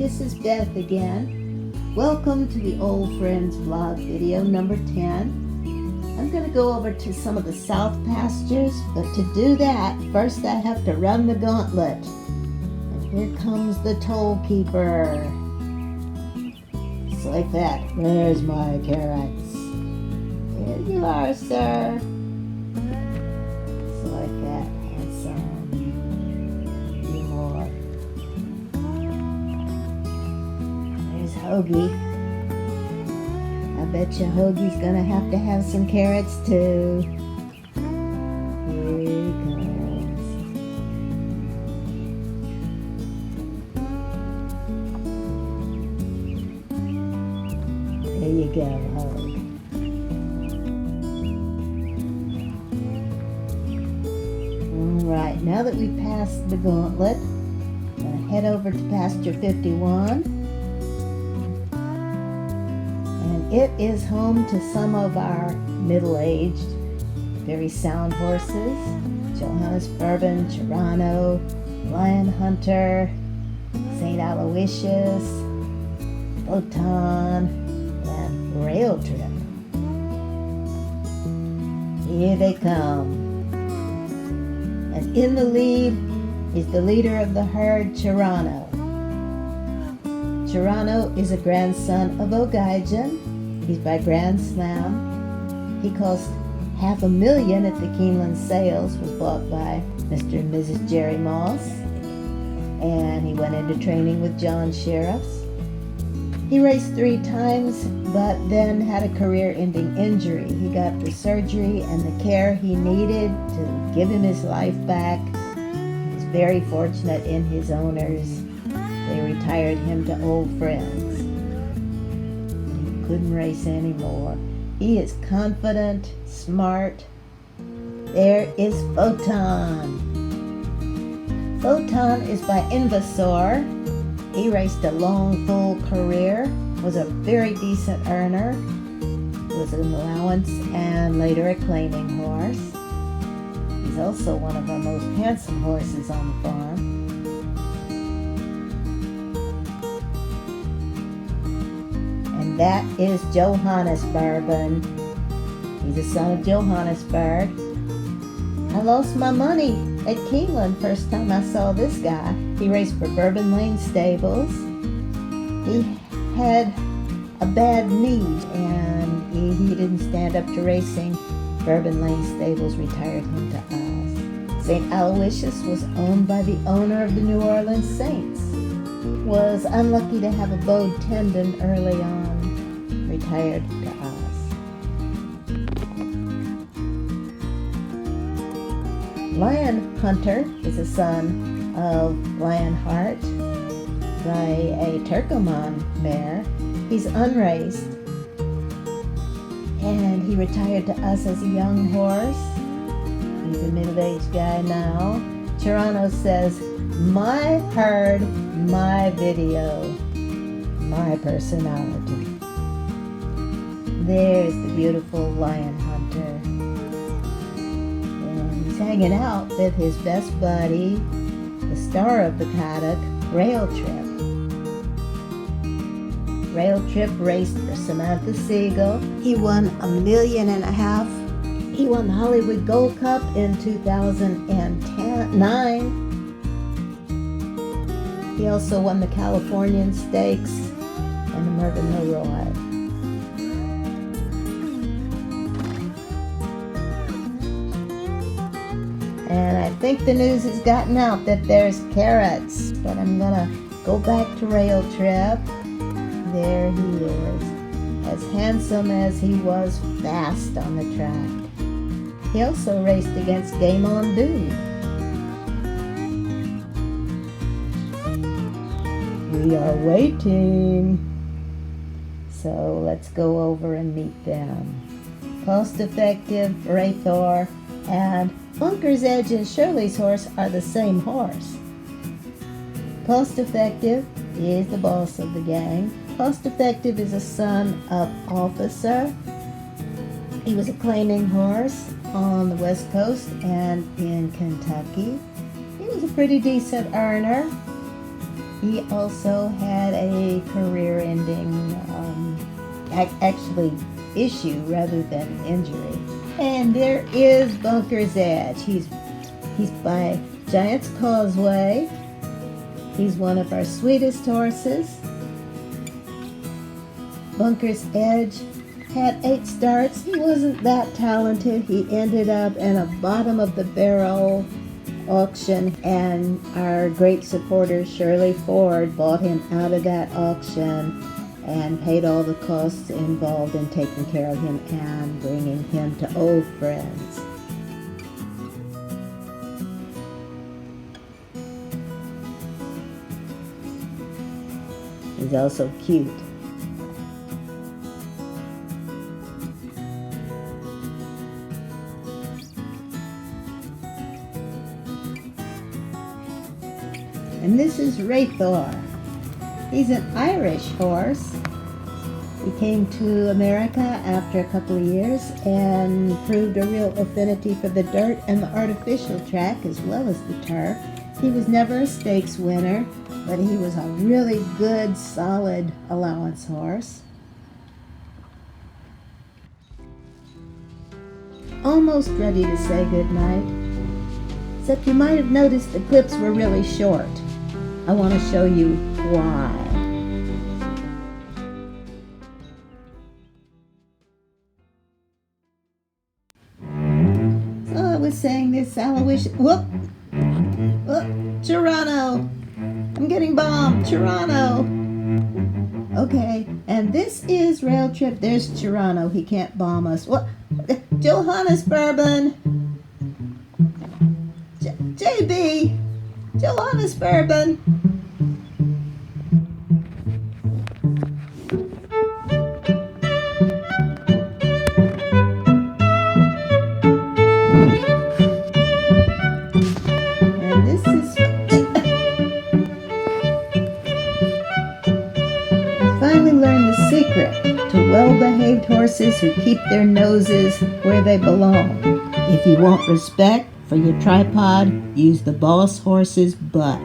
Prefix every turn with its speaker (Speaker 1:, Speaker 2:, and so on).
Speaker 1: this is Beth again. Welcome to the Old Friends vlog video number 10. I'm going to go over to some of the south pastures, but to do that, first I have to run the gauntlet. And here comes the toll keeper. It's like that. Where's my carrots? Here you are, sir. It's like that. Handsome. Few more. There's Hoagie. I bet you Hoagie's gonna have to have some carrots too. Here he comes. There you go, Hoagie. Alright, now that we've passed the gauntlet, I'm gonna head over to pasture 51. It is home to some of our middle-aged, very sound horses. Johannesbourbon, Cherono, Lion Hunter, St. Aloysius, Photon, and Rail Trip. Here they come. And in the lead is the leader of the herd, Cherono. Cherono is a grandson of Ogygian. He's by Grand Slam. He cost $500,000 at the Keeneland sales, was bought by Mr. and Mrs. Jerry Moss. And he went into training with John Sheriffs. He raced 3 times, but then had a career-ending injury. He got the surgery and the care he needed to give him his life back. He was very fortunate in his owners. They retired him to Old Friends. Couldn't race anymore. He is confident, smart. There is Photon. Photon is by Invasor. He raced a long, full career, was a very decent earner, was an allowance and later a claiming horse. He's also one of our most handsome horses on the farm. That is Johannesbourbon. He's a son of Johannesburg. I lost my money at Keeneland first time I saw this guy. He raced for Bourbon Lane Stables. He had a bad knee and he didn't stand up to racing. Bourbon Lane Stables retired him to us. St. Aloysius was owned by the owner of the New Orleans Saints. Was unlucky to have a bowed tendon early on. Retired to us. Lion Hunter is a son of Lionheart by a Turcoman mare. He's unraced and he retired to us as a young horse. He's a middle-aged guy now. Cherono says, "My herd, my video, my personality." There's the beautiful Lion Hunter. And he's hanging out with his best buddy, the star of the paddock, Rail Trip. Rail Trip raced for Samantha Siegel. He won $1.5 million. He won the Hollywood Gold Cup in 2009. He also won the Californian Stakes and the Mervyn Hill Ride. And I think the news has gotten out that there's carrots, but I'm gonna go back to Rail Trip. There he is, as handsome as he was fast on the track. He also raced against Game On Dude. We are waiting. So let's go over and meet them. Cost Affective, Rathor, and Bunker's Edge and Shirley's horse are the same horse. Cost Affective is the boss of the gang. Cost Affective is a son of Officer. He was a claiming horse on the West Coast and in Kentucky. He was a pretty decent earner. He also had a career-ending, actually issue rather than injury. And there is Bunker's Edge. He's by Giant's Causeway. He's one of our sweetest horses. Bunker's Edge had 8 starts. He wasn't that talented. He ended up in a bottom of the barrel auction, and our great supporter Shirley Ford bought him out of that auction and paid all the costs involved in taking care of him and bringing him to old friends. He's also cute. And this is Rathor. He's an Irish horse. He came to America after a couple of years and proved a real affinity for the dirt and the artificial track as well as the turf. He was never a stakes winner, but he was a really good, solid allowance horse. Almost ready to say goodnight, except you might have noticed the clips were really short. I want to show you why. So I was saying this Aloysius, whoop, Cherono, I'm getting bombed, Cherono. Okay, and this is Rail Trip. There's Cherono. He can't bomb us. What? Johannesbourbon. JB. Johannesbourbon. And this is... I finally learned the secret to well-behaved horses who keep their noses where they belong. If you want respect for your tripod, use the boss horse's butt.